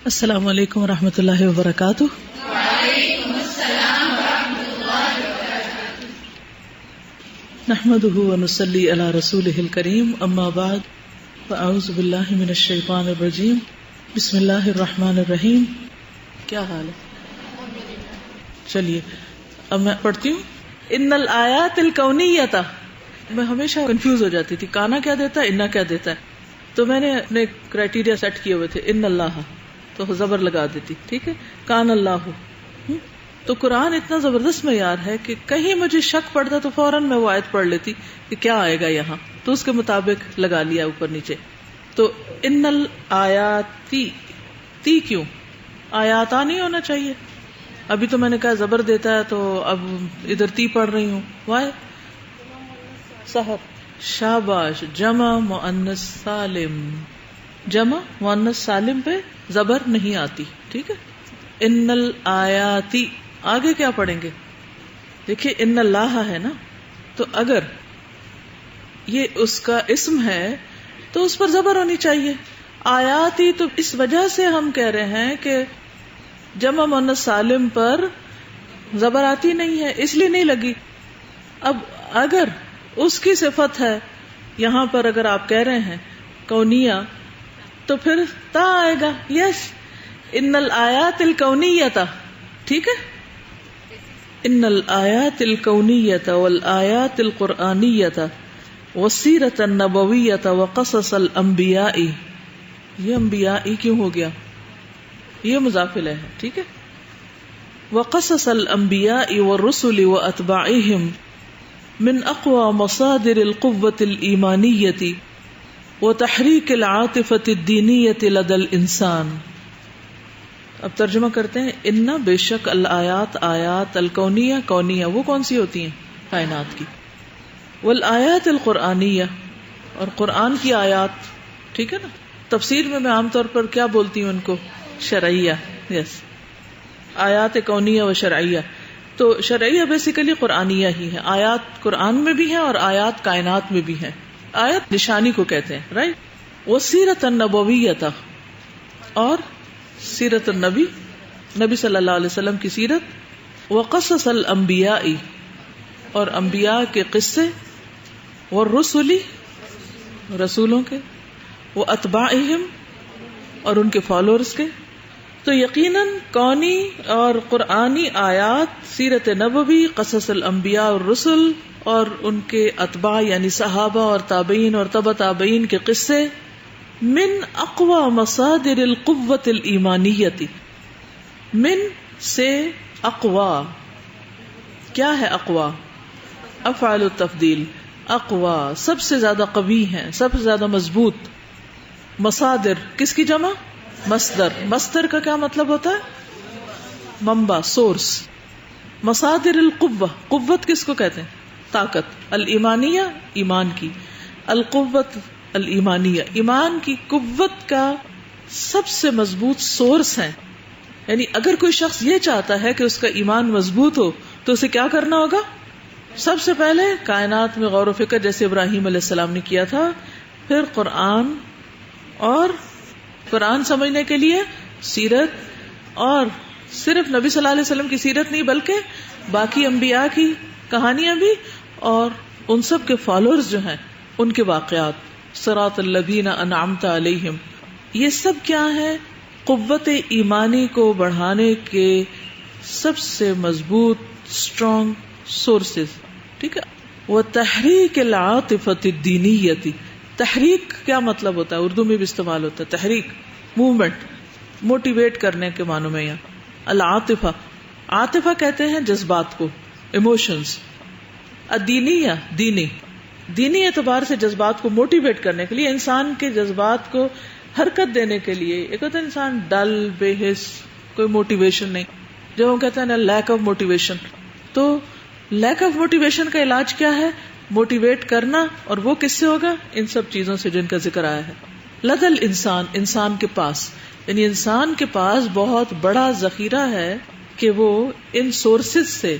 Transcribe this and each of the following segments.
السلام علیکم ورحمۃ اللہ وبرکاتہ. وعلیکم السلام ورحمۃ اللہ وبرکاتہ. نحمده ونصلي على رسوله الكريم اما بعد فاعوذ باللہ من الشیطان الرجیم بسم اللہ الرحمن الرحیم. کیا حال ہے؟ چلیے اب میں پڑھتی ہوں. ان الآیات الکونیۃ. میں ہمیشہ کنفیوز ہو جاتی تھی کانا کیا دیتا ہے انا کیا دیتا ہے، تو میں نے اپنے کرائٹیریا سیٹ کیے ہوئے تھے. ان اللہ تو زبر لگا دیتی، ٹھیک ہے، کان اللہ. تو قرآن اتنا زبردست معیار ہے کہ کہیں مجھے شک پڑتا تو فوراً میں وہ آیت پڑھ لیتی کہ کیا آئے گا یہاں، تو اس کے مطابق لگا لیا اوپر نیچے. تو ان الآیاتی، تی کیوں؟ آیاتا نہیں ہونا چاہیے. ابھی تو میں نے کہا زبر دیتا ہے تو اب ادھر تی پڑھ رہی ہوں. وائے سحر شاباش. جمع مؤنث سالم، جمع مؤنث سالم پہ زبر نہیں آتی، ٹھیک ہے. ان الآیاتی آگے کیا پڑھیں گے؟ دیکھیے ان اللہ ہے نا، تو اگر یہ اس کا اسم ہے تو اس پر زبر ہونی چاہیے. آیاتی تو اس وجہ سے ہم کہہ رہے ہیں کہ جمع مؤنث سالم پر زبر آتی نہیں ہے، اس لیے نہیں لگی. اب اگر اس کی صفت ہے یہاں پر، اگر آپ کہہ رہے ہیں کونیہ، تو پھر تا آئے گا. یس، ان الآیات الکونیۃ، ٹھیک ہے. ان الآیات الکونیۃ والآیات القرآنیۃ والسیرۃ النبویۃ وقصص الانبیاء. یہ انبیاء کیوں ہو گیا؟ یہ مضاف الیہ ہے، ٹھیک ہے. وقصص الانبیاء والرسل واتباعهم من اقوى مصادر القوة الایمانیۃ وتحریک العاطفة الدینیۃ لدى الانسان. اب ترجمہ کرتے ہیں. ان بے شک الآیات آیات، الکونیہ کونیہ وہ کون سی ہوتی ہیں؟ کائنات کی. والآیات القرآنیہ اور قرآن کی آیات، ٹھیک ہے نا. تفسیر میں عام طور پر کیا بولتی ہوں ان کو؟ شرعیہ. یس، آیات کونیہ و شرعیہ. تو شرعیہ بیسیکلی قرآنیہ ہی ہے. آیات قرآن میں بھی ہیں اور آیات کائنات میں بھی ہیں. آیت نشانی کو کہتے ہیں، رائٹ. وہ سیرت النبویۃ، اور سیرت النبی، نبی صلی اللہ علیہ وسلم کی سیرت. وقصص الانبیاء، اور انبیاء کے قصے. والرسل، رسولوں کے. واتباعہم، اور ان کے فالوورز کے. تو یقیناً کونی اور قرآنی آیات، سیرت نبوی، قصص الانبیاء والرسل اور ان کے اتباع یعنی صحابہ اور تابعین اور تبع تابعین کے قصے، من اقوى مصادر القوة الایمانیۃ. من سے اقوا. کیا ہے اقوا؟ افعال التفضیل. اقوا سب سے زیادہ قوی ہیں، سب سے زیادہ مضبوط. مصادر کس کی جمع؟ مصدر. مصدر کا کیا مطلب ہوتا ہے؟ منبع، سورس. مصادر القوہ، قوت کس کو کہتے ہیں؟ طاقت. الایمانیہ ایمان کی، القوت الایمانیہ ایمان کی قوت کا سب سے مضبوط سورس ہے. یعنی اگر کوئی شخص یہ چاہتا ہے کہ اس کا ایمان مضبوط ہو تو اسے کیا کرنا ہوگا؟ سب سے پہلے کائنات میں غور و فکر، جیسے ابراہیم علیہ السلام نے کیا تھا. پھر قرآن، اور قرآن سمجھنے کے لیے سیرت، اور صرف نبی صلی اللہ علیہ وسلم کی سیرت نہیں بلکہ باقی انبیاء کی کہانیاں بھی، اور ان سب کے فالوورز جو ہیں ان کے واقعات. صراط الذین انعمت علیہم. یہ سب کیا ہے؟ قوت ایمانی کو بڑھانے کے سب سے مضبوط اسٹرانگ سورسز، ٹھیک ہے. وتحریک العاطفۃ الدینیۃ. تحریک کیا مطلب ہوتا ہے؟ اردو میں بھی استعمال ہوتا ہے تحریک، موومنٹ، موٹیویٹ کرنے کے معنوں میں. یہاں العاطفہ، عاطفہ کہتے ہیں جذبات کو، ایموشنز. الدینیہ دینی، دینی اعتبار سے جذبات کو موٹیویٹ کرنے کے لیے، انسان کے جذبات کو حرکت دینے کے لیے. ایک ہوتا ہے انسان ڈل، بے حس، کوئی موٹیویشن نہیں. جب ہم کہتے ہیں نا لیک آف موٹیویشن، تو لیک آف موٹیویشن کا علاج کیا ہے؟ موٹیویٹ کرنا. اور وہ کس سے ہوگا؟ ان سب چیزوں سے جن کا ذکر آیا ہے. لدل انسان، انسان کے پاس، یعنی انسان کے پاس بہت بڑا ذخیرہ ہے کہ وہ ان سورسز سے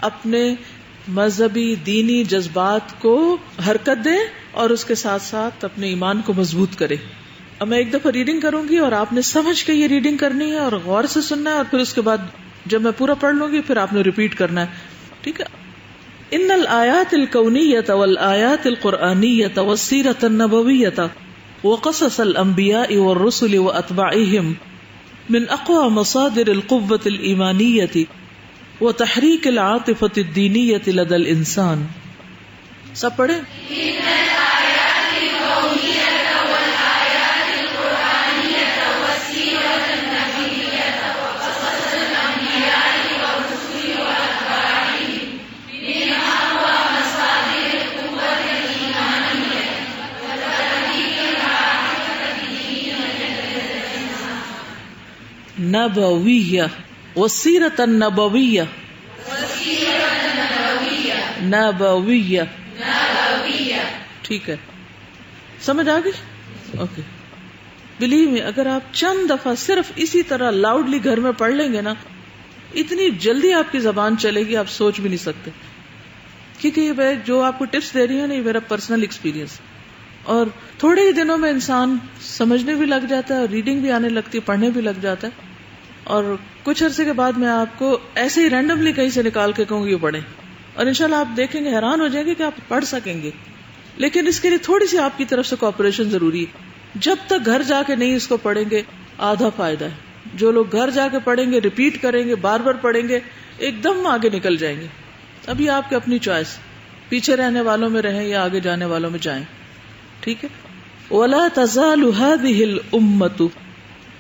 اپنے مذہبی دینی جذبات کو حرکت دے اور اس کے ساتھ ساتھ اپنے ایمان کو مضبوط کرے. اب میں ایک دفعہ ریڈنگ کروں گی اور آپ نے سمجھ کے یہ ریڈنگ کرنی ہے اور غور سے سننا ہے، اور پھر اس کے بعد جب میں پورا پڑھ لوں گی پھر آپ نے ریپیٹ کرنا ہے، ٹھیک ہے؟ ان الآیات الکونیۃ والآیات القرآنیۃ والسیرۃ النبویۃ وقصص الانبیاء والرسل واتباعهم من اقوى مصادر القوة الایمانیۃ وتحریک العاطفة الدینیۃ لدى الانسان. سب پڑھیں. نبویہ والسیرۃ النبویہ نبویہ، ٹھیک ہے، سمجھ آ گئی؟ اوکے. بلیو می، اگر آپ چند دفعہ صرف اسی طرح لاؤڈلی گھر میں پڑھ لیں گے نا، اتنی جلدی آپ کی زبان چلے گی آپ سوچ بھی نہیں سکتے. کیونکہ یہ جو آپ کو ٹپس دے رہی ہوں نا، یہ میرا پرسنل ایکسپیرینس، اور تھوڑے ہی دنوں میں انسان سمجھنے بھی لگ جاتا ہے اور ریڈنگ بھی آنے لگتی ہے، پڑھنے بھی لگ جاتا ہے. اور کچھ عرصے کے بعد میں آپ کو ایسے ہی رینڈملی کہیں سے نکال کے کہوں گی یہ پڑھیں، اور انشاءاللہ آپ دیکھیں گے، حیران ہو جائیں گے کہ آپ پڑھ سکیں گے. لیکن اس کے لیے تھوڑی سی آپ کی طرف سے کوآپریشن ضروری ہے. جب تک گھر جا کے نہیں اس کو پڑھیں گے آدھا فائدہ ہے. جو لوگ گھر جا کے پڑھیں گے، ریپیٹ کریں گے، بار بار پڑھیں گے، ایک دم آگے نکل جائیں گے. ابھی آپ کی اپنی چوائس، پیچھے رہنے والوں میں رہیں یا آگے جانے والوں میں جائیں، ٹھیک ہے. وَلَا تَزَالُ هَذِهِ الْأُمَّةُ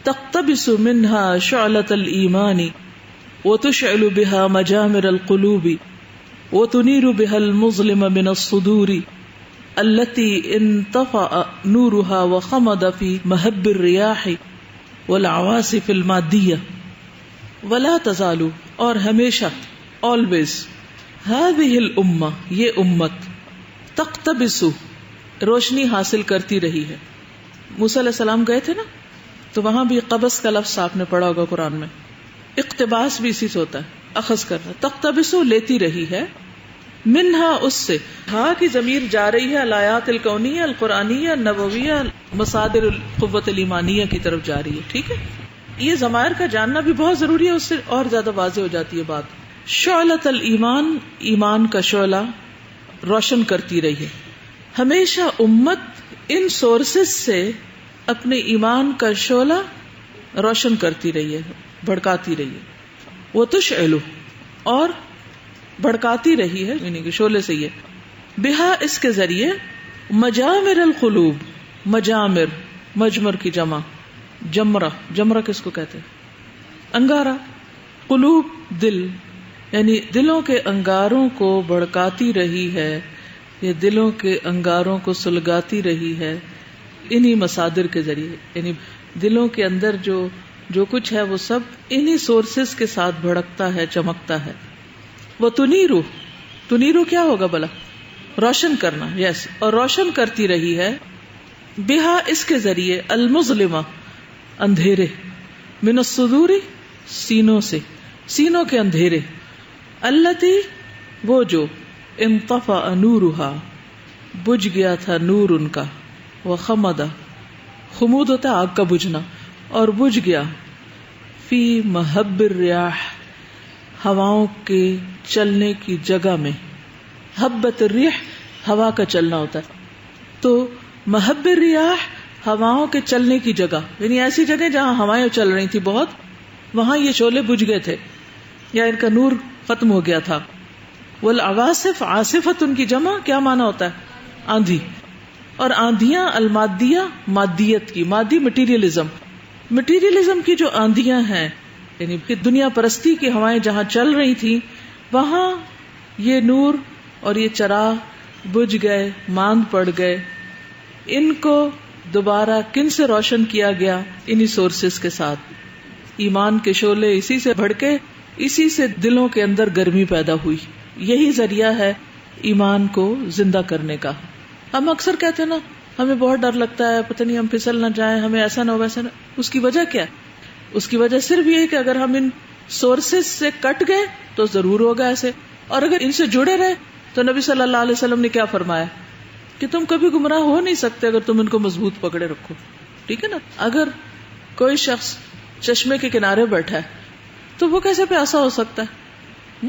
تقتبس منها شعلة الإيمان وتشعل بها مجامر القلوب وتنير بها المظلم من الصدور التي انطفأ نورها وخمد في مهب الرياح والعواصف المادية. ولا تزال، اور ہمیشہ، always، هذه الأمة، یہ امت، تقتبس، روشنی حاصل کرتی رہی ہے. موسیٰ علیہ السلام گئے تھے نا، تو وہاں بھی قبض کا لفظ آپ نے پڑھا ہوگا قرآن میں. اقتباس بھی اسی سے ہوتا ہے، اخذ کرنا. تقتبس، لیتی رہی ہے، منہا، اس سے، ہاں کی ضمیر جا رہی ہے الآیات الکونیہ، القرآنیہ، النبویہ، مصادر القوت الایمانیہ کی طرف جا رہی ہے. ٹھیک ہے، یہ ضمائر کا جاننا بھی بہت ضروری ہے، اس سے اور زیادہ واضح ہو جاتی ہے بات. شعلۃ الایمان، ایمان کا شعلہ روشن کرتی رہی ہے. ہمیشہ امت ان سورسز سے اپنے ایمان کا شعلہ روشن کرتی رہی ہے، بھڑکاتی رہی ہے. وہ تشعل، اور بھڑکاتی رہی ہے، یعنی کہ شعلے سے یہ، بہا، اس کے ذریعے، مجامر القلوب، مجامر، مجمر کی جمع، جمرہ، جمرہ کس کو کہتے ہیں؟ انگارہ. قلوب، دل، یعنی دلوں کے انگاروں کو بھڑکاتی رہی ہے، یہ دلوں کے انگاروں کو سلگاتی رہی ہے انہی مصادر کے ذریعے. یعنی دلوں کے اندر جو کچھ ہے وہ سب انہی سورسز کے ساتھ بھڑکتا ہے، چمکتا ہے. وہ تنیرو، تنیرو کیا ہوگا بلا؟ روشن کرنا، یس. اور روشن کرتی رہی ہے، بہا، اس کے ذریعے، المظلمہ، اندھیرے، من الصدور، سینوں سے، سینوں کے اندھیرے، التی، وہ جو، انطفأ نورہا، بجھ گیا تھا نور ان کا، وخمد، خمود ہوتا ہے آگ کا بجھنا، اور بجھ گیا، فی مہب الریاح، ہواؤں کے چلنے کی جگہ میں. حبت الریح، ہوا کا چلنا ہوتا ہے. تو مہب الریاح، ہواؤں کے چلنے کی جگہ، یعنی ایسی جگہ جہاں ہوائیں چل رہی تھی بہت، وہاں یہ شعلے بجھ گئے تھے یا ان کا نور ختم ہو گیا تھا. والعواصف، عاصفت ان کی جمع کیا معنی ہوتا ہے؟ آندھی. اور آندیاں، المادیہ، مادیت کی، مادی مٹیریلزم، مٹیریلزم کی جو آندیاں ہیں، یعنی کہ دنیا پرستی کی ہوائیں جہاں چل رہی تھی، وہاں یہ نور اور یہ چراغ بجھ گئے، ماند پڑ گئے. ان کو دوبارہ کن سے روشن کیا گیا؟ انہی سورسز کے ساتھ. ایمان کے شعلے اسی سے بھڑکے، اسی سے دلوں کے اندر گرمی پیدا ہوئی. یہی ذریعہ ہے ایمان کو زندہ کرنے کا. ہم اکثر کہتے ہیں نا، ہمیں بہت ڈر لگتا ہے، پتہ نہیں ہم پھسل نہ جائیں، ہمیں ایسا نہ ہو ویسا نہ. اس کی وجہ کیا ہے؟ اس کی وجہ صرف یہ ہے کہ اگر ہم ان سورسز سے کٹ گئے تو ضرور ہوگا ایسے، اور اگر ان سے جڑے رہے تو نبی صلی اللہ علیہ وسلم نے کیا فرمایا کہ تم کبھی گمراہ ہو نہیں سکتے اگر تم ان کو مضبوط پکڑے رکھو. ٹھیک ہے نا. اگر کوئی شخص چشمے کے کنارے بیٹھا ہے تو وہ کیسے پیاسا ہو سکتا ہے؟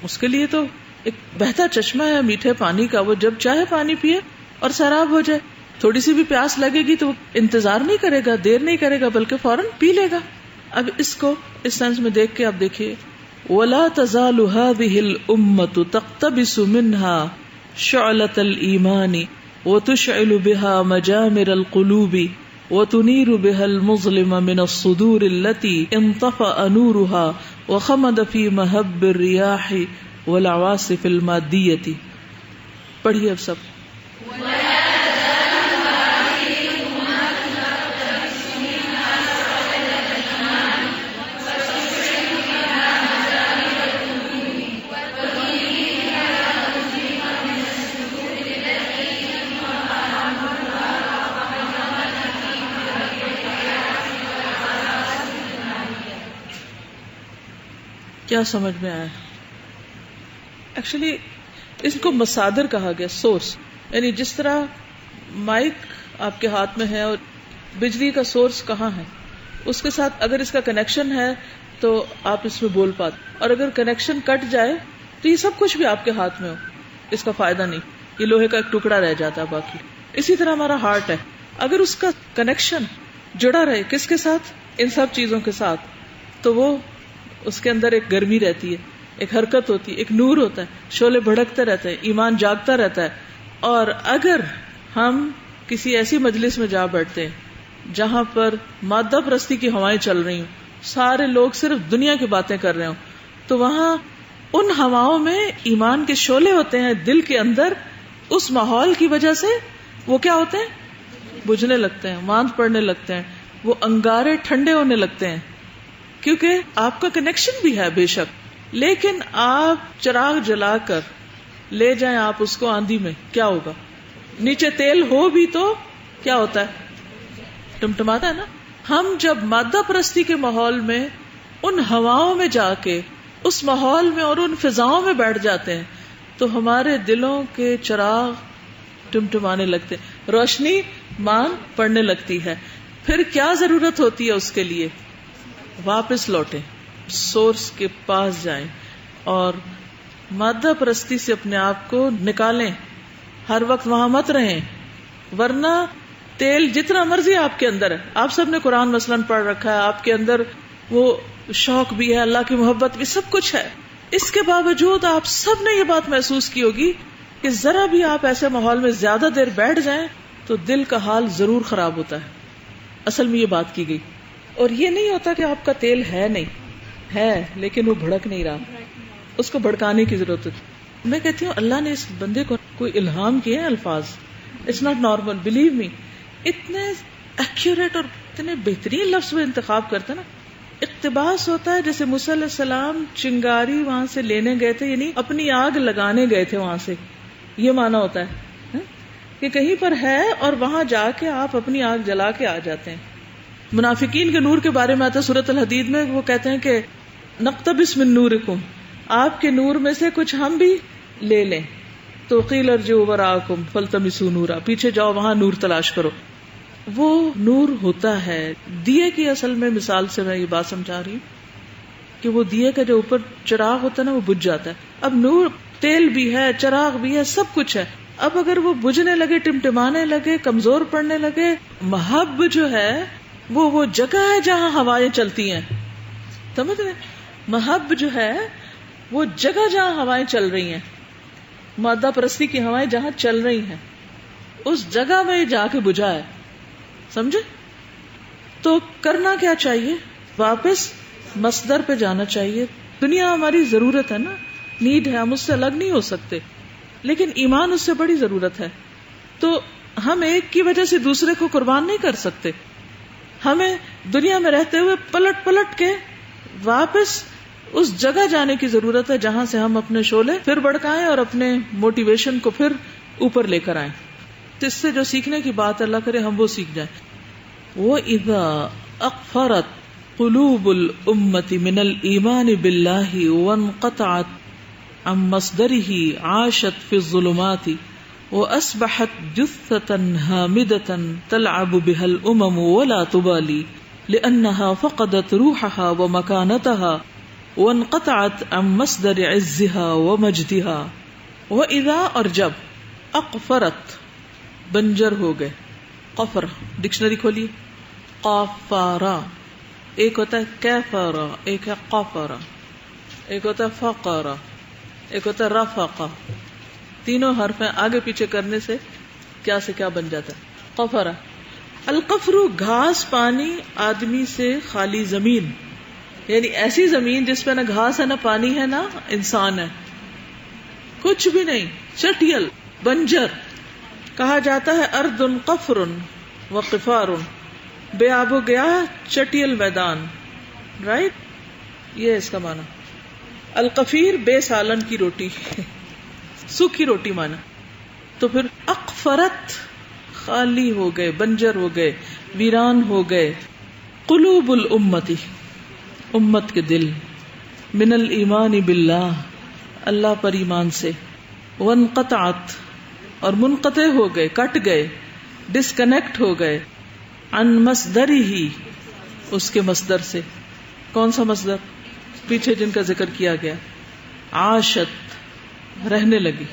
اس کے لیے تو ایک بہتا چشمہ ہے میٹھے پانی کا، وہ جب چاہے پانی پیے اور سیراب ہو جائے. تھوڑی سی بھی پیاس لگے گی تو وہ انتظار نہیں کرے گا، دیر نہیں کرے گا، بلکہ فوراً پی لے گا. اب اس کو اس سینس میں دیکھ کے آپ دیکھیے، وَلَا تَزَالُ هَذِهِ الْأُمَّةُ تَقْتَبِسُ مِنْهَا شُعْلَةَ الْإِيمَانِ وَتُشْعِلُ بِهَا مَجَامِرَ الْقُلُوبِ وَتُنِيرُ بِهَا الْمُظْلِمَ مِنَ الصُّدُورِ الَّتِي انطفأ نُورُهَا وَخَمَدَ فِي مَهَبِّ الرِّيَاحِ وَالْعَوَاصِفِ الْمَادِّيَّةِ. پڑھیے اب سب. کیا سمجھ میں آیا؟ ایکچولی اس کو مصادر کہا گیا، سورس. یعنی جس طرح مائک آپ کے ہاتھ میں ہے اور بجلی کا سورس کہاں ہے، اس کے ساتھ اگر اس کا کنیکشن ہے تو آپ اس میں بول پاتے، اور اگر کنیکشن کٹ جائے تو یہ سب کچھ بھی آپ کے ہاتھ میں ہو، اس کا فائدہ نہیں، یہ لوہے کا ایک ٹکڑا رہ جاتا ہے باقی. اسی طرح ہمارا ہارٹ ہے، اگر اس کا کنیکشن جڑا رہے کس کے ساتھ؟ ان سب چیزوں کے ساتھ، تو وہ اس کے اندر ایک گرمی رہتی ہے، ایک حرکت ہوتی ہے، ایک نور ہوتا ہے، شعلے بھڑکتے رہتے ہیں، ایمان جاگتا رہتا ہے. اور اگر ہم کسی ایسی مجلس میں جا بیٹھتے ہیں جہاں پر مادہ پرستی کی ہوائیں چل رہی ہوں، سارے لوگ صرف دنیا کی باتیں کر رہے ہوں، تو وہاں ان ہواؤں میں ایمان کے شعلے ہوتے ہیں دل کے اندر، اس ماحول کی وجہ سے وہ کیا ہوتے ہیں؟ بجھنے لگتے ہیں، ماند پڑنے لگتے ہیں، وہ انگارے ٹھنڈے ہونے لگتے ہیں. کیونکہ آپ کا کنیکشن بھی ہے بے شک، لیکن آپ چراغ جلا کر لے جائیں آپ اس کو آندھی میں، کیا ہوگا؟ نیچے تیل ہو بھی تو کیا ہوتا ہے؟ ٹمٹماتا ہے نا. ہم جب مادہ پرستی کے ماحول میں ان ہواؤں میں جا کے اس ماحول میں اور ان فضاؤں میں بیٹھ جاتے ہیں تو ہمارے دلوں کے چراغ ٹمٹمانے لگتے ہیں، روشنی مان پڑنے لگتی ہے. پھر کیا ضرورت ہوتی ہے اس کے لیے؟ واپس لوٹیں، سورس کے پاس جائیں اور مادہ پرستی سے اپنے آپ کو نکالیں. ہر وقت وہاں مت رہیں، ورنہ تیل جتنا مرضی آپ کے اندر ہے، آپ سب نے قرآن مثلاً پڑھ رکھا ہے، آپ کے اندر وہ شوق بھی ہے، اللہ کی محبت بھی، سب کچھ ہے، اس کے باوجود آپ سب نے یہ بات محسوس کی ہوگی کہ ذرا بھی آپ ایسے ماحول میں زیادہ دیر بیٹھ جائیں تو دل کا حال ضرور خراب ہوتا ہے. اصل میں یہ بات کی گئی. اور یہ نہیں ہوتا کہ آپ کا تیل ہے نہیں، ہے لیکن وہ بھڑک نہیں رہا، اس کو بھڑکانے کی ضرورت ہے. میں کہتی ہوں اللہ نے اس بندے کو کوئی الہام کیے ہیں الفاظ، it's not normal, believe me. اتنے ایکوریٹ اور اتنے بہترین لفظ وہ انتخاب کرتا نا. اقتباس ہوتا ہے جیسے موسیٰ علیہ السلام چنگاری وہاں سے لینے گئے تھے، یعنی اپنی آگ لگانے گئے تھے وہاں سے، یہ معنی ہوتا ہے کہ کہیں پر ہے اور وہاں جا کے آپ اپنی آگ جلا کے آ جاتے ہیں. منافقین کے نور کے بارے میں آتا ہے سورۃ الحدید میں، وہ کہتے ہیں کہ نقتبس من نورکم، آپ کے نور میں سے کچھ ہم بھی لے لیں. تو قیل ارجعوا وراءکم فالتمسوا نورا، پیچھے جاؤ وہاں نور تلاش کرو. وہ نور ہوتا ہے دیے کی. اصل میں مثال سے میں یہ بات سمجھا رہی ہوں کہ وہ دیے کا جو اوپر چراغ ہوتا ہے نا وہ بجھ جاتا ہے. اب نور تیل بھی ہے، چراغ بھی ہے، سب کچھ ہے. اب اگر وہ بجھنے لگے، ٹمٹمانے لگے، کمزور پڑنے لگے، محب جو ہے وہ جگہ ہے جہاں ہوائیں چلتی ہیں. سمجھ رہے؟ محب جو ہے وہ جگہ جہاں ہوائیں چل رہی ہیں، مادہ پرستی کی ہوائیں جہاں چل رہی ہیں، اس جگہ میں جا کے بجھا ہے. سمجھے؟ تو کرنا کیا چاہیے؟ واپس مصدر پہ جانا چاہیے. دنیا ہماری ضرورت ہے نا، نیڈ ہے، ہم اس سے الگ نہیں ہو سکتے، لیکن ایمان اس سے بڑی ضرورت ہے. تو ہم ایک کی وجہ سے دوسرے کو قربان نہیں کر سکتے. ہمیں دنیا میں رہتے ہوئے پلٹ پلٹ کے واپس اس جگہ جانے کی ضرورت ہے جہاں سے ہم اپنے شعلے پھر بڑھکائیں اور اپنے موٹیویشن کو پھر اوپر لے کر آئیں. تو اس سے جو سیکھنے کی بات اللہ کرے ہم وہ سیکھ جائیں. وَإِذَا أَقْفَرَتْ قُلُوبُ الْأُمَّةِ مِنَ الْإِيمَانِ بِاللَّهِ وَانْقَطَعَتْ عَنْ مَصْدَرِهِ عَاشَتْ فِي الظُّلُمَاتِ وأصبحت جثة هامدة تلعب بها الأمم ولا تبالي لأنها فقدت روحها ومكانتها وانقطعت عن مصدر عزها ومجدها وإذا اور جب اقفرت بنجر ہو گئے. قفر ڈکشنری کھولیے. قافارا ایک ہوتا ہے کیفارا، ایک ہے قفرا، ایک ہوتا ہے فقرا، ایک ہوتا ہے رفقا. تینوں حرف ہیں، آگے پیچھے کرنے سے کیا سے کیا بن جاتا ہے. قفرا القفرو گھاس پانی آدمی سے خالی زمین، یعنی ایسی زمین جس پہ نہ گھاس ہے نہ پانی ہے نہ انسان ہے، کچھ بھی نہیں، چٹیل بنجر. کہا جاتا ہے ارض قفر و قفار، بے آب و گیا چٹیل میدان. رائٹ، یہ ہے اس کا معنی. القفیر بے سالن کی روٹی، سوکھی روٹی مانا. تو پھر اقفرت خالی ہو گئے، بنجر ہو گئے، ویران ہو گئے. قلوب الامتی امت کے دل، من الایمان باللہ اللہ پر ایمان سے، وانقطعت اور منقطع ہو گئے، کٹ گئے، ڈسکنیکٹ ہو گئے، عن مصدرہ اس کے مصدر سے. کون سا مصدر؟ پیچھے جن کا ذکر کیا گیا. عاشت رہنے لگی،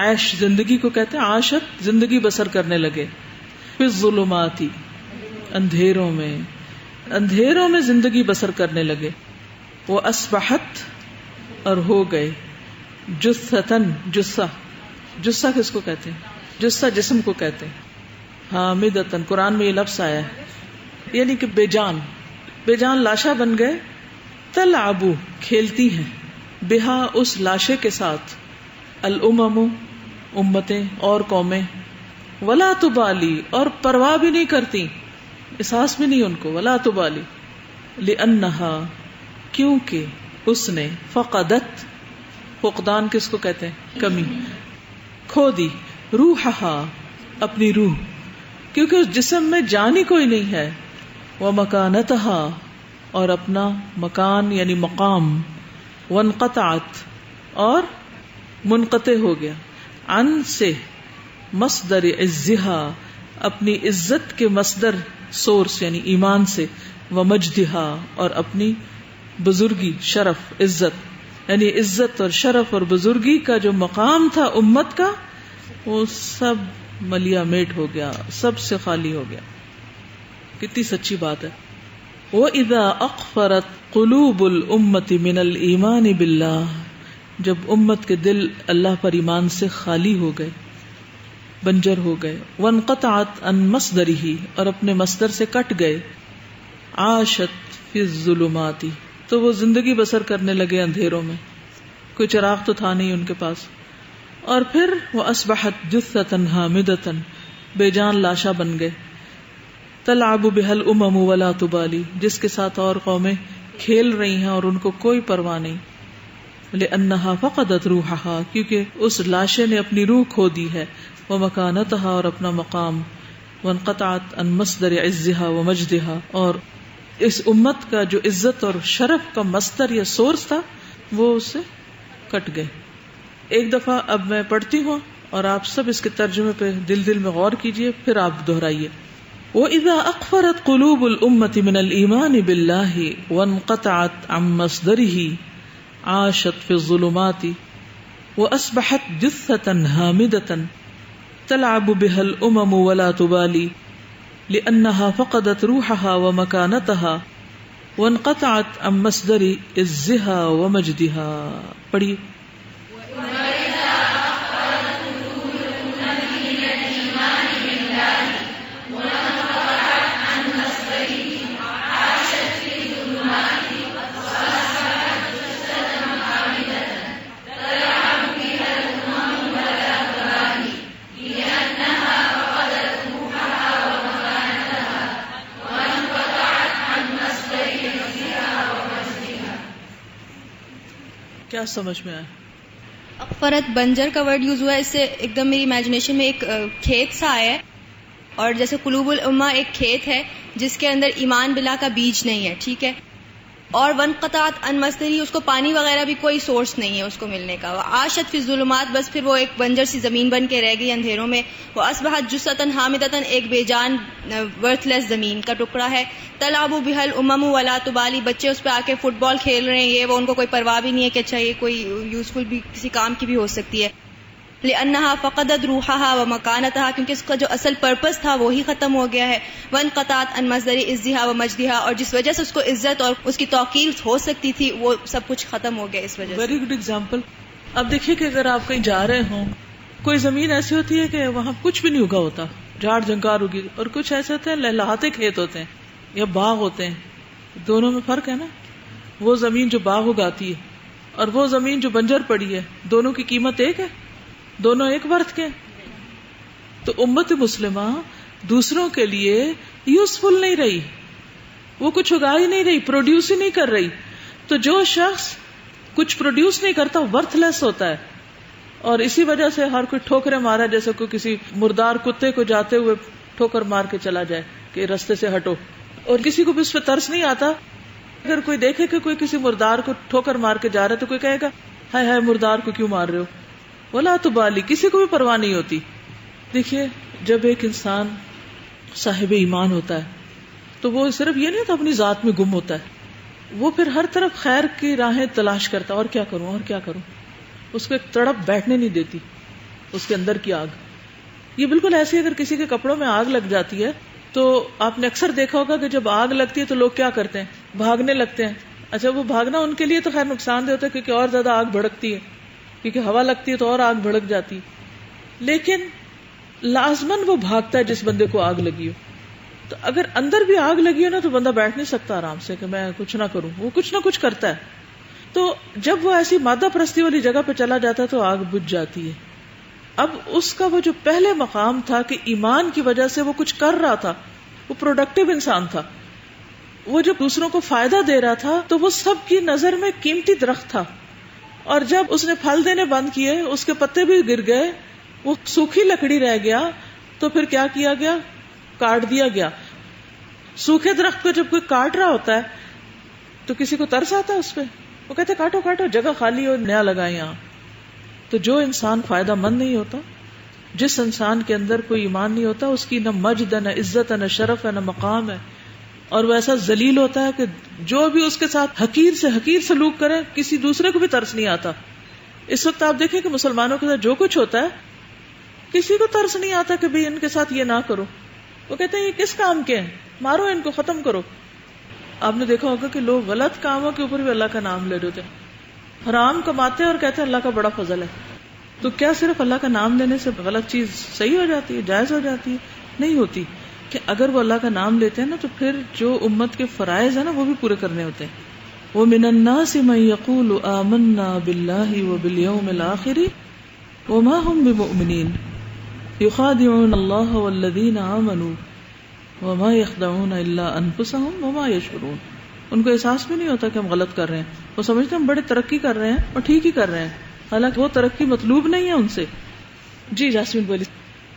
عیش زندگی کو کہتے ہیں، عاشت زندگی بسر کرنے لگے. فی الظلمات اندھیروں میں، اندھیروں میں زندگی بسر کرنے لگے. وہ اصبحت اور ہو گئے، جثتن جثہ، جثہ کس کو کہتے ہیں؟ جثہ جسم کو کہتے ہیں. حامدتن قرآن میں یہ لفظ آیا ہے، یعنی کہ بے جان، بے جان لاشا بن گئے. تلعبو کھیلتی ہیں، بہا اس لاشے کے ساتھ، الامم امتیں اور قومیں، ولا تبالی اور پرواہ بھی نہیں کرتی، احساس بھی نہیں ان کو. ولا تبالی لانہا کیونکہ اس نے، فقدت فقدان کس کو کہتے ہیں؟ کمی، کھو دی، روحہا اپنی روح، کیونکہ اس جسم میں جان ہی کوئی نہیں ہے. ومکانتہا اور اپنا مکان یعنی مقام، وانقطعت اور منقطع ہو گیا، عن سے مصدر عزہا اپنی عزت کے مصدر سورس یعنی ایمان سے، ومجدہا اور اپنی بزرگی شرف عزت، یعنی عزت اور شرف اور بزرگی کا جو مقام تھا امت کا وہ سب ملیا میٹ ہو گیا، سب سے خالی ہو گیا. کتنی سچی بات ہے. وَإِذَا أَقْفَرَتْ قُلُوبُ الْأُمَّةِ مِنَ الْإِيمَانِ بِاللَّهِ جب امت کے دل اللہ پر ایمان سے خالی ہو گئے، بنجر ہو گئے. وَانْقَطَعَتْ عَنْ مَصْدَرِهِ اور اپنے مصدر سے کٹ گئے. عاشت فی الظلمات تو وہ زندگی بسر کرنے لگے اندھیروں میں، کوئی چراغ تو تھا نہیں ان کے پاس. اور پھر وَأَصْبَحَتْ جُثَّةً حَامِدَةً بے جان لاشا بن گئے. تلعب بها الامم ولا تبالی جس کے ساتھ اور قومیں کھیل رہی ہیں اور ان کو کوئی پرواہ نہیں. لأنها فقدت روحها کیونکہ اس لاشے نے اپنی روح کھو دی ہے. ومکانتها اور اپنا مقام. وانقطعت عن مصدر عزها ومجدها اور اس امت کا جو عزت اور شرف کا مصدر یا سورس تھا وہ اس سے کٹ گئے. ایک دفعہ اب میں پڑھتی ہوں اور آپ سب اس کے ترجمے پہ دل میں غور کیجئے، پھر آپ دہرائیے. وَإِذَا أَقْفَرَتْ قُلُوبُ الْأُمَّةِ مِنَ الْإِيمَانِ بِاللَّهِ وَانْقَطَعَتْ عَنْ مَصْدَرِهِ عَاشَتْ فِي الظُّلُمَاتِ وَأَصْبَحَتْ جُثَّةً هَامِدَةً تَلْعَبُ بِهَا الْأُمَمُ وَلَا تُبَالِي لِأَنَّهَا فَقَدَتْ رُوحَهَا وَمَكَانَتَهَا وَانْقَطَعَتْ عَنْ مَصْدَرِ عِزِّهَا وَمَجْدِهَا. پڑھیے. کیا سمجھ میں آیا؟ اقفرت بنجر کا ورڈ یوز ہوا ہے، اس سے ایک دم میری امیجنیشن میں ایک کھیت سا آیا ہے، اور جیسے قلوب الامہ ایک کھیت ہے جس کے اندر ایمان باللہ کا بیج نہیں ہے، ٹھیک ہے، اور وانقطعت عن مصدری، اس کو پانی وغیرہ بھی کوئی سورس نہیں ہے اس کو ملنے کا. عاشت فی الظلمات، بس پھر وہ ایک بنجر سی زمین بن کے رہ گئی اندھیروں میں. وہ اصبحت جثۃ حامدۃ، ایک بے جان ورتھ لیس زمین کا ٹکڑا ہے. تلعب بها الامم ولا تبالی، بچے اس پہ آ کے فٹ بال کھیل رہے ہیں، یہ وہ ان کو کوئی پرواہ بھی نہیں ہے کہ اچھا یہ کوئی یوزفل بھی کسی کام کی بھی ہو سکتی ہے. لأنها فقدت روحها ومكانتها، کیونکہ اس کا جو اصل پرپس تھا وہی ختم ہو گیا ہے. وانقطعت عن مصدر عزها ومجدها، اور جس وجہ سے اس کو عزت اور اس کی توقیر ہو سکتی تھی وہ سب کچھ ختم ہو گیا اس وجہ سے. Very good example. اب دیکھیے کہ اگر آپ کہیں جا رہے ہوں، کوئی زمین ایسی ہوتی ہے کہ وہاں کچھ بھی نہیں اگا ہوتا، جھاڑ جھنکار اگی، اور کچھ ایسے ہوتے ہیں لہلہاتے کھیت ہوتے ہیں یا باغ ہوتے ہیں. دونوں میں فرق ہے نا. وہ زمین جو باغ اگاتی ہے اور وہ زمین جو بنجر پڑی ہے، دونوں کی قیمت ایک ہے؟ دونوں ایک ورتھ کے. تو امت مسلمہ دوسروں کے لیے یوزفل نہیں رہی، وہ کچھ اگا ہی نہیں رہی، پروڈیوس ہی نہیں کر رہی. تو جو شخص کچھ پروڈیوس نہیں کرتا ورتھ لیس ہوتا ہے. اور اسی وجہ سے ہر کوئی ٹھوکریں مارا، جیسے کوئی کسی مردار کتے کو جاتے ہوئے ٹھوکر مار کے چلا جائے کہ رستے سے ہٹو، اور کسی کو بھی اس پہ ترس نہیں آتا. اگر کوئی دیکھے کہ کوئی کسی مردار کو ٹھوکر مار کے جا رہا ہے تو کوئی کہے گا ہائے ہائے مردار کو کیوں مار رہے ہو، ولا تبالی، کسی کو بھی پرواہ نہیں ہوتی. دیکھیے جب ایک انسان صاحب ایمان ہوتا ہے تو وہ صرف یہ نہیں ہوتا اپنی ذات میں گم ہوتا ہے، وہ پھر ہر طرف خیر کی راہیں تلاش کرتا، اور کیا کروں اور کیا کروں. اس کو ایک تڑپ بیٹھنے نہیں دیتی اس کے اندر کی آگ. یہ بالکل ایسی اگر کسی کے کپڑوں میں آگ لگ جاتی ہے تو آپ نے اکثر دیکھا ہوگا کہ جب آگ لگتی ہے تو لوگ کیا کرتے ہیں، بھاگنے لگتے ہیں. اچھا وہ بھاگنا ان کے لیے تو خیر نقصان دہ ہوتا ہے کیونکہ اور زیادہ آگ بھڑکتی ہے، کیونکہ ہوا لگتی ہے تو اور آگ بھڑک جاتی. لیکن لازماً وہ بھاگتا ہے جس بندے کو آگ لگی ہو. تو اگر اندر بھی آگ لگی ہو نا تو بندہ بیٹھ نہیں سکتا آرام سے کہ میں کچھ نہ کروں، وہ کچھ نہ کچھ کرتا ہے. تو جب وہ ایسی مادہ پرستی والی جگہ پہ چلا جاتا ہے تو آگ بجھ جاتی ہے. اب اس کا وہ جو پہلے مقام تھا کہ ایمان کی وجہ سے وہ کچھ کر رہا تھا، وہ پروڈکٹیو انسان تھا، وہ جب دوسروں کو فائدہ دے رہا تھا تو وہ سب کی نظر میں قیمتی درخت تھا. اور جب اس نے پھل دینے بند کیے، اس کے پتے بھی گر گئے، وہ سوکھی لکڑی رہ گیا، تو پھر کیا کیا گیا؟ کاٹ دیا گیا. سوکھے درخت کو جب کوئی کاٹ رہا ہوتا ہے تو کسی کو ترس آتا ہے اس پہ، وہ کہتے کاٹو کاٹو، جگہ خالی ہو، نیا لگائیں یہاں. تو جو انسان فائدہ مند نہیں ہوتا، جس انسان کے اندر کوئی ایمان نہیں ہوتا، اس کی نہ مجد ہے، نہ عزت ہے، نہ شرف ہے، نہ مقام ہے، اور وہ ایسا ذلیل ہوتا ہے کہ جو بھی اس کے ساتھ حقیر سے حقیر سلوک کرے کسی دوسرے کو بھی ترس نہیں آتا. اس وقت آپ دیکھیں کہ مسلمانوں کے ساتھ جو کچھ ہوتا ہے کسی کو ترس نہیں آتا کہ بھئی ان کے ساتھ یہ نہ کرو. وہ کہتے ہیں یہ کس کام کے ہیں، مارو ان کو، ختم کرو. آپ نے دیکھا ہوگا کہ لوگ غلط کاموں کے اوپر بھی اللہ کا نام لے رہے ہوتے ہیں، حرام کماتے ہیں اور کہتے ہیں اللہ کا بڑا فضل ہے. تو کیا صرف اللہ کا نام لینے سے غلط چیز صحیح ہو جاتی ہے، جائز ہو جاتی ہے؟ نہیں ہوتی. کہ اگر وہ اللہ کا نام لیتے ہیں نا تو پھر جو امت کے فرائض ہیں نا وہ بھی پورے کرنے ہوتے ہیں. وَمِنَ النَّاسِ مَن يَقُولُ آمَنَّا بِاللَّهِ وَبِالْيَوْمِ الْآخِرِ وَمَا هُمْ بِمُؤْمِنِينَ يُخَادِعُونَ اللَّهَ وَالَّذِينَ آمَنُوا وَمَا يَخْدَعُونَ إِلَّا أَنفُسَهُمْ وَمَا يَشْعُرُونَ. ان کو احساس بھی نہیں ہوتا کہ ہم غلط کر رہے ہیں، وہ سمجھتے ہیں ہم بڑے ترقی کر رہے ہیں اور ٹھیک ہی کر رہے ہیں، حالانکہ وہ ترقی مطلوب نہیں ہے ان سے. جی جاسمین بولی.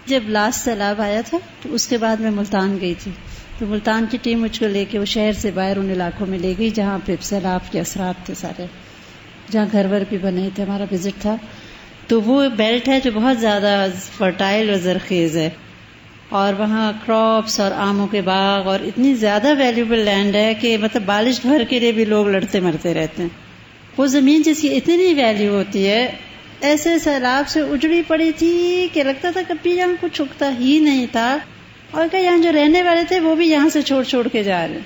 جب لاسٹ سیلاب آیا تھا تو اس کے بعد میں ملتان گئی تھی، تو ملتان کی ٹیم مجھ کو لے کے وہ شہر سے باہر ان علاقوں میں لے گئی جہاں پہ سیلاب کے اثرات تھے سارے، جہاں گھر ور بھی بنے تھے. ہمارا وزٹ تھا. تو وہ بیلٹ ہے جو بہت زیادہ فرٹائل اور زرخیز ہے، اور وہاں کراپس اور آموں کے باغ اور اتنی زیادہ ویلیوبل لینڈ ہے کہ مطلب بالش بھر کے لیے بھی لوگ لڑتے مرتے رہتے ہیں. وہ زمین جس کی اتنی ویلیو ہوتی ہے ایسے سیلاب سے اجڑی پڑی تھی کہ لگتا تھا کبھی یہاں کچھ اگتا ہی نہیں تھا، اور کہ یہاں جو رہنے والے تھے وہ بھی یہاں سے چھوڑ چھوڑ کے جا رہے،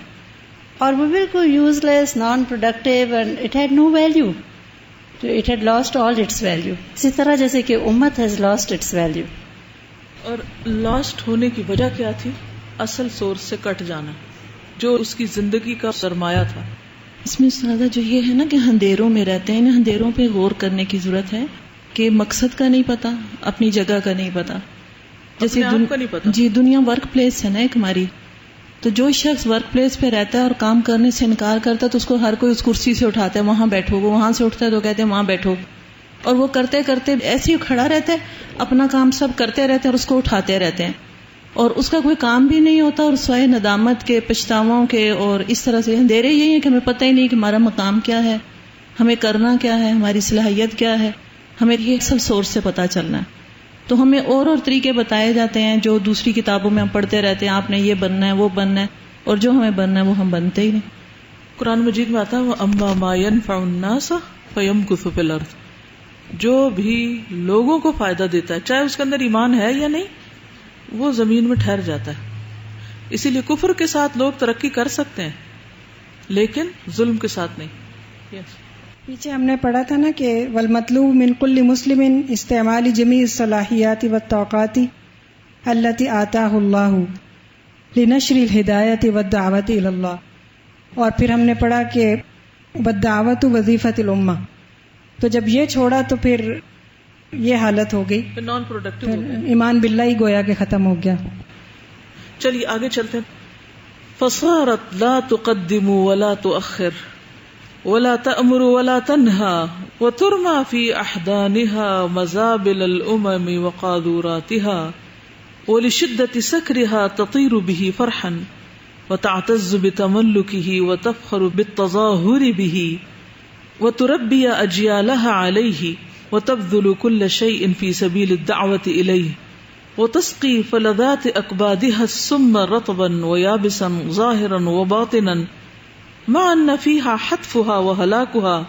اور وہ بالکل use less, non productive, and it had no value. It had last all its value. اسی طرح جیسے کہ امت ہیز لاسٹ اٹس ویلیو. اور لاسٹ ہونے کی وجہ کیا تھی؟ اصل سورس سے کٹ جانا، جو اس کی زندگی کا سرمایہ تھا. اس میں سادہ جو یہ ہے نا کہ اندھیروں میں رہتے ہیں، اندھیروں پہ غور کرنے کی ضرورت ہے کہ مقصد کا نہیں پتا، اپنی جگہ کا نہیں پتا. جیسے اپنے آپ کا نہیں پتا. جی دنیا ورک پلیس ہے نا ایک ہماری، تو جو شخص ورک پلیس پہ رہتا ہے اور کام کرنے سے انکار کرتا ہے تو اس کو ہر کوئی اس کرسی سے اٹھاتا ہے، وہاں بیٹھو. وہ وہاں سے اٹھتا ہے تو کہتے ہیں وہاں بیٹھو، اور وہ کرتے کرتے ایسے ہی کھڑا رہتا ہے، اپنا کام سب کرتے رہتے ہیں اور اس کو اٹھاتے رہتے ہیں. اور اس کا کوئی کام بھی نہیں ہوتا، اور سوائے ندامت کے، پچھتاواؤں کے، اور اس طرح سے اندھیرے یہی ہے کہ ہمیں پتہ ہی نہیں کہ ہمارا مقام کیا ہے، ہمیں کرنا کیا ہے، ہماری صلاحیت کیا ہے، ہمیں یہ اصل سورس سے پتہ چلنا ہے. تو ہمیں اور طریقے بتائے جاتے ہیں جو دوسری کتابوں میں ہم پڑھتے رہتے ہیں، آپ نے یہ بننا ہے، وہ بننا ہے، اور جو ہمیں بننا ہے وہ ہم بنتے ہی نہیں. قرآن مجید میں آتا ہے وَأَمَّا مَا يَنْفَعُ النَّاسَ فَيَمْكُثُ فِي الْأَرْضِ، جو بھی لوگوں کو فائدہ دیتا ہے چاہے اس کے اندر ایمان ہے یا نہیں، وہ زمین میں ٹھہر جاتا ہے. اسی لیے کفر کے ساتھ لوگ ترقی کر سکتے ہیں لیکن ظلم کے ساتھ نہیں. yes. پیچھے ہم نے پڑھا تھا نا کہ والمطلوب من کل مسلم استعمال جمیع الصلاحیات والطاقات التي آتاہ اللہ لنشر الہدایت والدعوت الی اللہ، اور پھر ہم نے پڑھا کہ والدعوت وظیفۃ الامہ. تو جب یہ چھوڑا تو پھر یہ حالت ہو گئی، نان پروڈکٹیو ہو گئی، ایمان باللہ ہی گویا کہ ختم ہو گیا. چلیے آگے چلتے ہیں. فصارت لا تقدم ولا تؤخر ولا تأمر ولا تنهى وترمى في أحضانها مزابل الأمم وقاذوراتها ولشدة سكرها تطير به فرحا وتعتز بتملكه وتفخر بالتظاهر به وتربي أجيالها عليه وتبذل كل شيء في سبيل الدعوة إليه وتسقي فلذات أكبادها السم رطبا ويابسا ظاهرا وباطنا مع أن فيها حتفها وهلاكها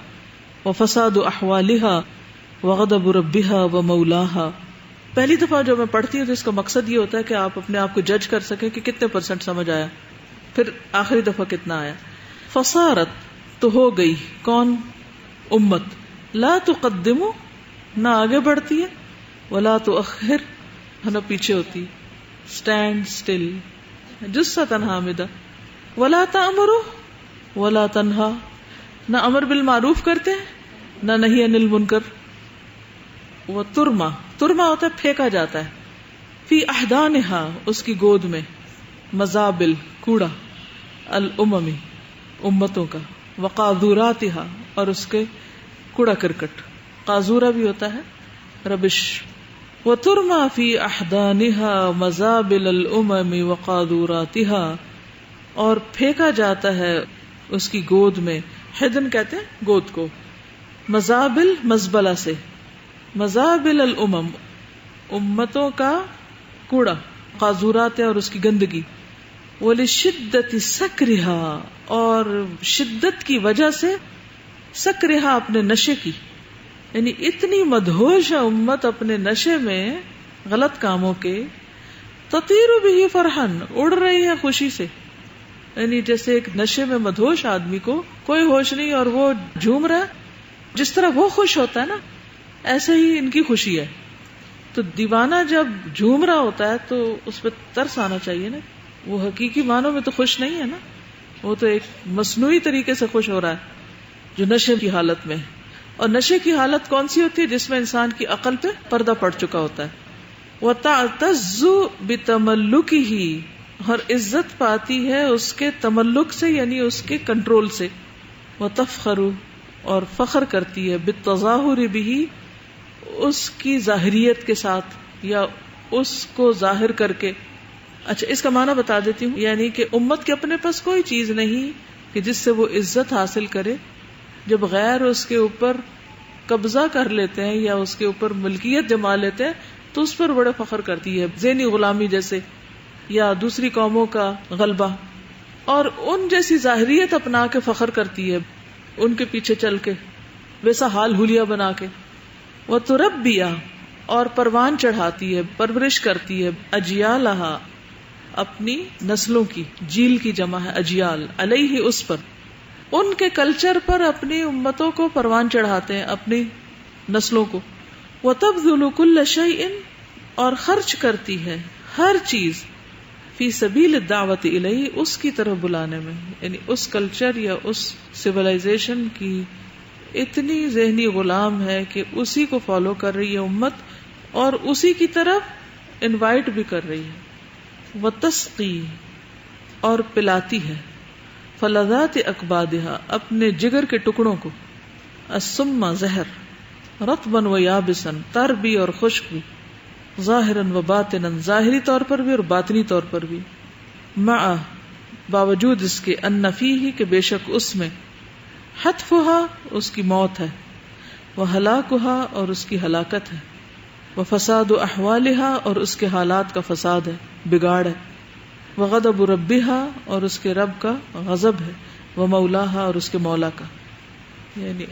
وفساد أحوالها وغضب ربها ومولاها. پہلی دفعہ جب میں پڑھتی ہوں تو اس کا مقصد یہ ہوتا ہے کہ آپ اپنے آپ کو جج کر سکیں کہ کتنے % سمجھ آیا، پھر آخری دفعہ کتنا آیا. فصارت تو ہو گئی، کون؟ امت، لا تقدم نہ آگے بڑھتی ہے، ولا تؤخر نہ پیچھے ہوتی، اسٹینڈ اسٹل، جثۃ حامدہ، ولا تأمر ولا تنہا، نہ امر بالمعروف کرتے ہیں نہ نہی عن المنکر. وہ ترما ہوتا ہے پھینکا جاتا ہے، فی احدانہا اس کی گود میں، مزابل کوڑا، الاممی امتوں کا، وقاذوراتہا اور اس کے کوڑا کرکٹ، قاذورہ بھی ہوتا ہے ربش. وترما فی احدانہا مزابل الامم وقاذوراتہا، اور پھینکا جاتا ہے اس کی گود میں، حدن کہتے ہیں گود کو، مزابل مزبلہ سے، مزابل الامم امتوں کا کوڑا، قاذورات اور اس کی گندگی، ولشدت سکرہا اور شدت کی وجہ سے، سکرہا اپنے نشے کی، یعنی اتنی مدہوش ہے امت اپنے نشے میں غلط کاموں کے، تطیر بہ فرحن اڑ رہی ہے خوشی سے. یعنی جیسے ایک نشے میں مدہوش آدمی کو کوئی ہوش نہیں اور وہ جھوم رہا ہے، جس طرح وہ خوش ہوتا ہے نا ایسے ہی ان کی خوشی ہے. تو دیوانہ جب جھوم رہا ہوتا ہے تو اس پہ ترس آنا چاہیے نا، وہ حقیقی معنوں میں تو خوش نہیں ہے نا، وہ تو ایک مصنوعی طریقے سے خوش ہو رہا ہے جو نشے کی حالت میں. اور نشے کی حالت کون سی ہوتی ہے؟ جس میں انسان کی عقل پہ پردہ پڑ چکا ہوتا ہے. وَتَعْتَزُّ بِتَمَلُّكِهِ اور عزت پاتی ہے اس کے تملک سے، یعنی اس کے کنٹرول سے. وَتَفْخَرُ اور فخر کرتی ہے، بِالتَّظَاهُرِ بِهِ اس کی ظاہریت کے ساتھ یا اس کو ظاہر کر کے. اچھا اس کا معنی بتا دیتی ہوں، یعنی کہ امت کے اپنے پاس کوئی چیز نہیں کہ جس سے وہ عزت حاصل کرے. جب غیر اس کے اوپر قبضہ کر لیتے ہیں یا اس کے اوپر ملکیت جما لیتے ہیں تو اس پر بڑے فخر کرتی ہے، ذہنی غلامی جیسے یا دوسری قوموں کا غلبہ، اور ان جیسی ظاہریت اپنا کے فخر کرتی ہے، ان کے پیچھے چل کے ویسا حال حلیہ بنا کے. وَتُرَبِّيَ اور پروان چڑھاتی ہے، پرورش کرتی ہے، اجیالہا اپنی نسلوں کی، جیل کی جمع ہے اجیال، علیہ اس پر، ان کے کلچر پر اپنی امتوں کو پروان چڑھاتے ہیں، اپنی نسلوں کو. وَتَبْذُلُ كُلَّ شَيْءٍ اور خرچ کرتی ہے ہر چیز، فی سبیل الدعوت الیہ اس کی طرف بلانے میں، یعنی اس کلچر یا اس سویلائزیشن کی اتنی ذہنی غلام ہے کہ اسی کو فالو کر رہی ہے امت اور اسی کی طرف انوائٹ بھی کر رہی ہے. وتسقی اور پلاتی ہے، فلذات اکبادہا اپنے جگر کے ٹکڑوں کو، السم زہر، رطبا و یابسا تر بھی اور خشک بھی، ظاہراً و باطنا، ظاہری طور پر بھی اور باطنی طور پر بھی، مع باوجود اس کے، ان فیہ کہ بے شک اس میں، حتفها اس کی موت ہے، وہلاکها اور اس کی ہلاکت ہے، وفساد احوالها اور اس کے حالات کا فساد ہے، بگاڑ ہے، وغضب ربها اور اس کے رب کا غضب ہے، ومولاها اور اس کے مولا کا. یعنی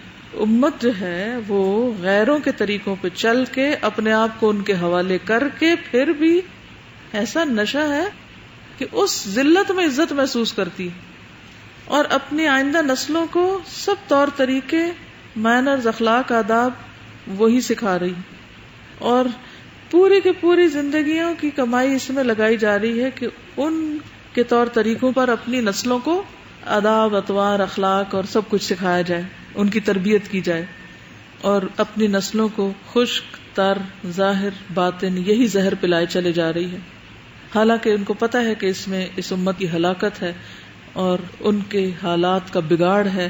امت جو ہے وہ غیروں کے طریقوں پہ چل کے اپنے آپ کو ان کے حوالے کر کے پھر بھی ایسا نشہ ہے کہ اس ذلت میں عزت محسوس کرتی ہے، اور اپنی آئندہ نسلوں کو سب طور طریقے، مینرز، اخلاق، آداب وہی سکھا رہی، اور پوری کی پوری زندگیوں کی کمائی اس میں لگائی جا رہی ہے کہ ان کے طور طریقوں پر اپنی نسلوں کو آداب، اطوار، اخلاق اور سب کچھ سکھایا جائے، ان کی تربیت کی جائے، اور اپنی نسلوں کو خشک، تر، ظاہر، باطن یہی زہر پلائے چلے جا رہی ہے، حالانکہ ان کو پتا ہے کہ اس میں اس امت کی ہلاکت ہے اور ان کے حالات کا بگاڑ ہے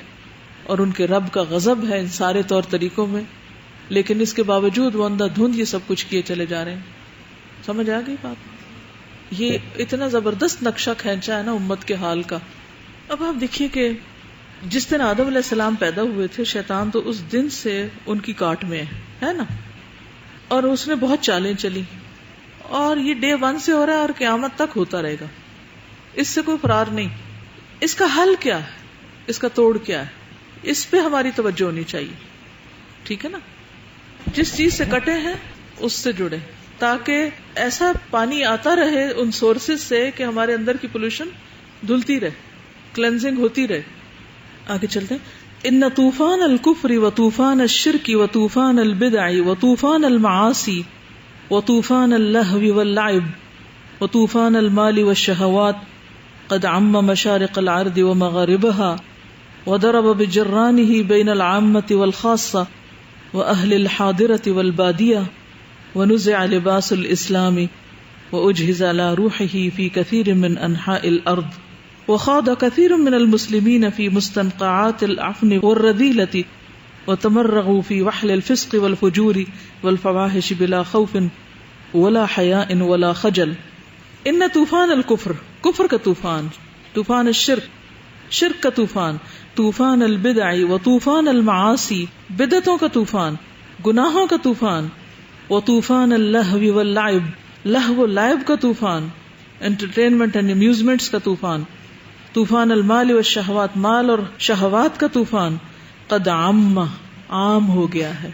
اور ان کے رب کا غضب ہے ان سارے طور طریقوں میں، لیکن اس کے باوجود وہ اندھا دھند یہ سب کچھ کیے چلے جا رہے ہیں. سمجھ آ گئی بات؟ یہ اتنا زبردست نقشہ کھینچا ہے نا امت کے حال کا. اب آپ دیکھیے کہ جس دن آدم علیہ السلام پیدا ہوئے تھے، شیطان تو اس دن سے ان کی کاٹ میں ہے نا، اور اس نے بہت چالیں چلی، اور یہ ڈے 1 سے ہو رہا ہے اور قیامت تک ہوتا رہے گا، اس سے کوئی فرار نہیں. اس کا حل کیا ہے؟ اس کا توڑ کیا ہے؟ اس پہ ہماری توجہ ہونی چاہیے. ٹھیک ہے نا؟ جس چیز سے کٹے ہیں اس سے جڑے، تاکہ ایسا پانی آتا رہے ان سورسز سے کہ ہمارے اندر کی پولوشن دھلتی رہے، کلینزنگ ہوتی رہے. آگے چلتے ہیں. ان طوفان الکفر و طوفان الشرک و طوفان البدع و طوفان المعاصی و طوفان اللہو واللعب و طوفان المال والشہوات قد عم مشارق الارض و مغاربها وضرب بجرانه بین العامة والخاصة واہل الحاضرة والبادیة ونزع لباس الاسلام واجهز على روحه في كثير من انحاء الارض وخاض كثير من المسلمين في مستنقعات العفن والرذيلة وتمرغوا في وحل الفسق والفجور والفواحش بلا خوف ولا حياء ولا خجل. ان طوفان الکفر، کفر کا طوفان، طوفان الشرک، شرک کا طوفان، طوفان البدع و طوفان المعاصی، بدعتوں کا طوفان، گناہوں کا طوفان، و طوفان اللہو واللعب، لہو و لعب کا طوفان، انٹرٹینمنٹ اینڈ امیوزمنٹس کا طوفان، طوفان المال والشہوات، مال اور شہوات کا طوفان، قد عام ہو گیا ہے،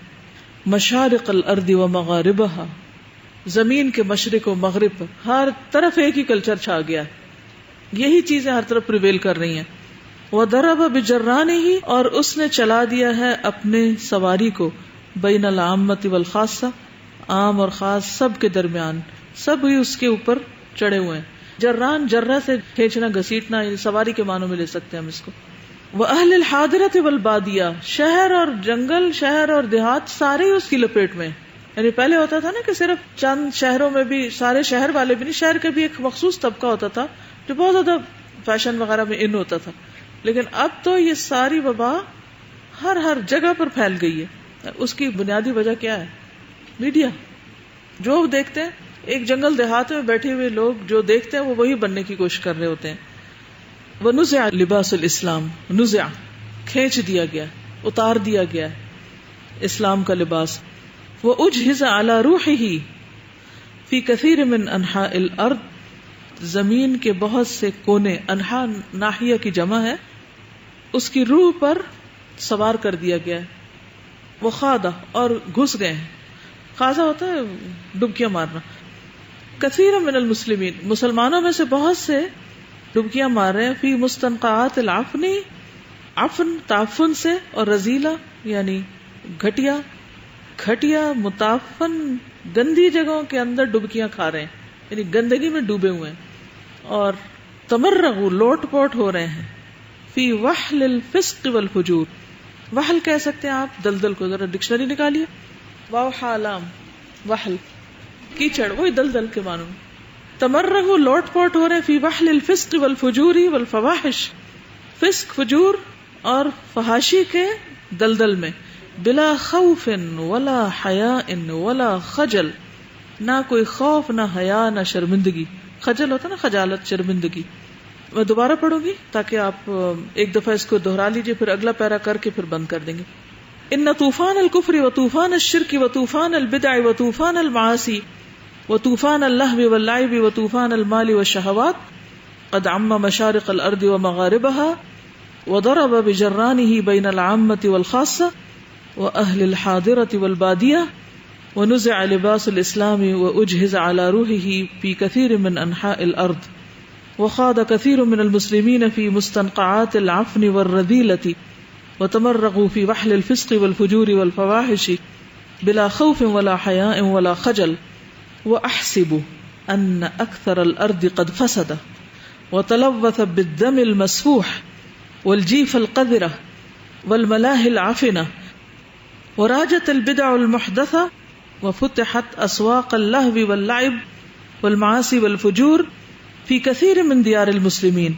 مشارق الارض و مغاربہا، زمین کے مشرق و مغرب پر ہر طرف ایک ہی کلچر چھا گیا ہے، یہی چیزیں ہر طرف پریویل کر رہی ہیں. وضرب بجرانہ، اور اس نے چلا دیا ہے اپنے سواری کو، بین العامۃ والخاصہ، عام اور خاص سب کے درمیان، سب ہی اس کے اوپر چڑھے ہوئے ہیں. جران، جرہ سے کھینچنا، گھسیٹنا، سواری کے معنوں میں لے سکتے ہیں ہم اس کو. واہل الحاضرۃ والبادیہ، شہر اور جنگل، شہر اور دیہات سارے اس کی لپیٹ میں. یعنی پہلے ہوتا تھا نا کہ صرف چند شہروں میں بھی، سارے شہر والے بھی نہیں، شہر کا بھی ایک مخصوص طبقہ ہوتا تھا جو بہت زیادہ فیشن وغیرہ میں ان ہوتا تھا، لیکن اب تو یہ ساری وبا ہر جگہ پر پھیل گئی ہے. اس کی بنیادی وجہ کیا ہے؟ میڈیا. جو دیکھتے ہیں، ایک جنگل دیہات میں بیٹھے ہوئے لوگ جو دیکھتے ہیں وہ وہی بننے کی کوشش کر رہے ہوتے ہیں. وَنُزِعَ لِبَاسُ الْإِسْلَامِ، نُزِعَ کھینچ دیا گیا، اتار دیا گیا اسلام کا لباس. وَأُجْهِزَ عَلَى رُوحِهِ فِي كَثِيرٍ مِّنْ أَنْحَاءِ الْأَرْضِ، زمین کے بہت سے کونے، انحاء ناحیہ کی جمع ہے، اس کی روح پر سوار کر دیا گیا ہے. وَخَاضَ اور گھس گئے ہیں، خاضہ ہوتا ہے ڈبکیاں مارنا. کثیر من المسلمین، مسلمانوں میں سے بہت سے ڈبکیاں مار رہے ہیں. فی مستنقعات العفن، عفن تعفن سے، اور رذیلہ یعنی گھٹیا متعفن گندی جگہوں کے اندر ڈبکیاں کھا رہے ہیں، یعنی گندگی میں ڈوبے ہوئے ہیں. اور تمرغوا لوٹ پوٹ ہو رہے ہیں. فی وحل الفسق والفجور، وحل کہہ سکتے ہیں آپ دلدل کو، ذرا ڈکشنری نکالیے. واو حالام، وحل کیچڑ، وہی دلدل کے معنوں میں. تمرغوا لوٹ پوٹ ہو رہے ہیں. فی وحل الفسق والفجور والفواحش، فسق، فجور اور فحاشی کے دلدل میں. بلا خوف ولا حیاء ولا خجل، نہ کوئی خوف، نہ حیا، نہ شرمندگی. خجل ہوتا نا، خجالت، شرمندگی. میں دوبارہ پڑھوں گی تاکہ آپ ایک دفعہ اس کو دہرا لیجئے، پھر اگلا پیرا کر کے پھر بند کر دیں گے. ان طوفان الکفر و طوفان الشرک و طوفان البدع و طوفان المعاصی و طوفان اللہو واللعب و طوفان المال والشہوات قد عم مشارق الارض ومغاربها وضرب بجرانه بین العامة والخاصة واہل الحاضرة والبادیة ونزع لباس الاسلام واجهز على روحه في كثير من انحاء الارض وخاض كثير من المسلمين في مستنقعات العفن والرذيلة وتمرغوا في وحل الفسق والفجور والفواحش بلا خوف ولا حياء ولا خجل وأحسب أن أكثر الأرض قد فسد وتلوث بالدم المسفوح والجيف القذرة والملاهي العفنة وراجت البدع المحدثة وفتحت أسواق اللهو واللعب والمعاصي والفجور في كثير من ديار المسلمين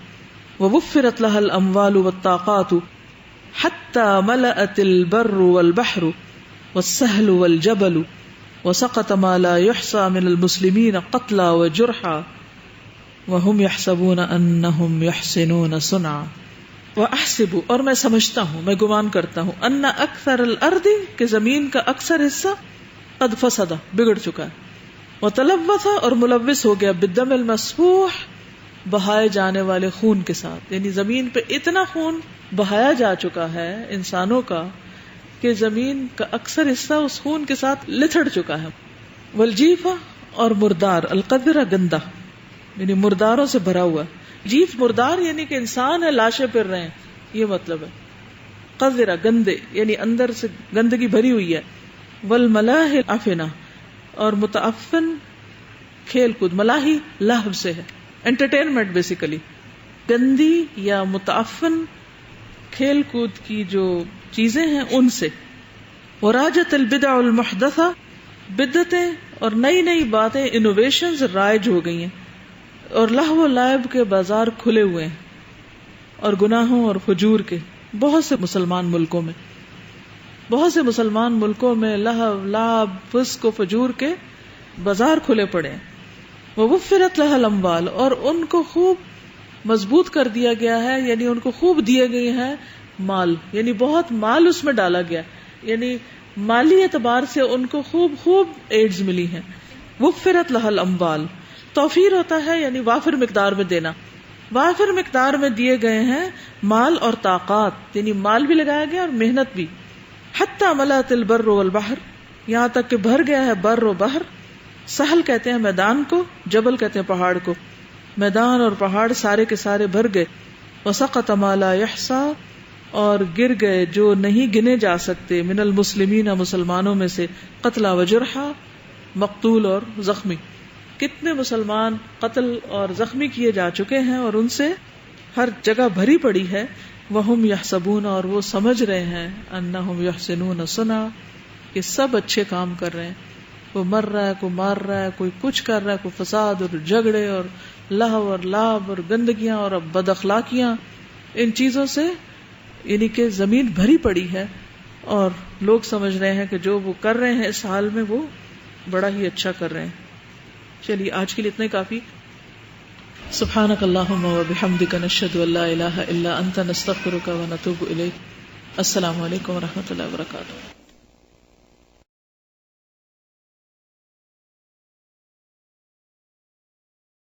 ووفرت لها الأموال والطاقات حتى ملأت البر والبحر والسهل والجبل وسقط ما لا يحصى من المسلمين قتلى وجرحى وهم يحسبون أنهم يحسنون صنعا. وأحسب، اور میں سمجھتا ہوں، میں گمان کرتا ہوں، ان اکثر الارض، کہ زمین کا اکثر حصہ قد فسد، بگڑ چکا ہے، وتلوث، اور ملوث ہو گیا، بالدم المسفوح، بہائے جانے والے خون کے ساتھ. یعنی زمین پہ اتنا خون بہایا جا چکا ہے انسانوں کا کہ زمین کا اکثر حصہ اس خون کے ساتھ لتھڑ چکا ہے. والجیفہ، اور مردار، القذرہ، گندا، یعنی مرداروں سے بھرا ہوا. جیف مردار یعنی کہ انسان ہے، لاشیں پھر رہے ہیں، یہ مطلب ہے. قذرہ، گندے، یعنی اندر سے گندگی بھری ہوئی ہے. والملاہی العفنہ، اور متعفن، کھیل کود. ملاہی لہو سے ہے، انٹرٹینمنٹ بیسیکلی. گندی یا متعفن کھیل کود کی جو چیزیں ہیں ان سے. وراجت البدع المحدثہ، بدعتیں اور نئی نئی باتیں، انوویشنز رائج ہو گئی ہیں. اور لہو و لعب کے بازار کھلے ہوئے ہیں، اور گناہوں اور فجور کے. بہت سے مسلمان ملکوں میں لہو، لعب، فسق و فجور کے بازار کھلے پڑے ہیں. ووفرت لها الاموال، اور ان کو خوب مضبوط کر دیا گیا ہے، یعنی ان کو خوب دیے گئے ہیں مال، یعنی بہت مال اس میں ڈالا گیا، یعنی مالی اعتبار سے ان کو خوب ایڈز ملی ہیں. وفرت لها الاموال، توفیر ہوتا ہے یعنی وافر مقدار میں دینا. وافر مقدار میں دیے گئے ہیں مال اور طاقت، یعنی مال بھی لگایا گیا اور محنت بھی. حتی ملأت البر والبحر، یہاں تک کہ بھر گیا ہے بر و بحر. سہل کہتے ہیں میدان کو، جبل کہتے ہیں پہاڑ کو. میدان اور پہاڑ سارے کے سارے بھر گئے. وسقط ما لا يحصى، اور گر گئے جو نہیں گنے جا سکتے، من المسلمین، مسلمانوں میں سے، قتلا و جرحا، مقتول اور زخمی. کتنے مسلمان قتل اور زخمی کیے جا چکے ہیں، اور ان سے ہر جگہ بھری پڑی ہے. وہم یحسبون، اور وہ سمجھ رہے ہیں، انہم یحسنون صنعا، کہ سب اچھے کام کر رہے ہیں. کوئی مر رہا ہے، کوئی مار رہا ہے، کوئی کچھ کر رہا ہے، کوئی فساد اور جھگڑے اور لہو اور لعب اور گندگیاں اور بد اخلاقیاں، ان چیزوں سے یعنی کہ زمین بھری پڑی ہے، اور لوگ سمجھ رہے ہیں کہ جو وہ کر رہے ہیں اس حال میں وہ بڑا ہی اچھا کر رہے ہیں. چلیے آج کے لیے اتنا ہی کافی. سبحانک اللہم و بحمدک، نشہد ان لا الہ الا انت، نستغفرک و نتوب الیک. السلام علیکم و رحمۃ اللہ وبرکاتہ.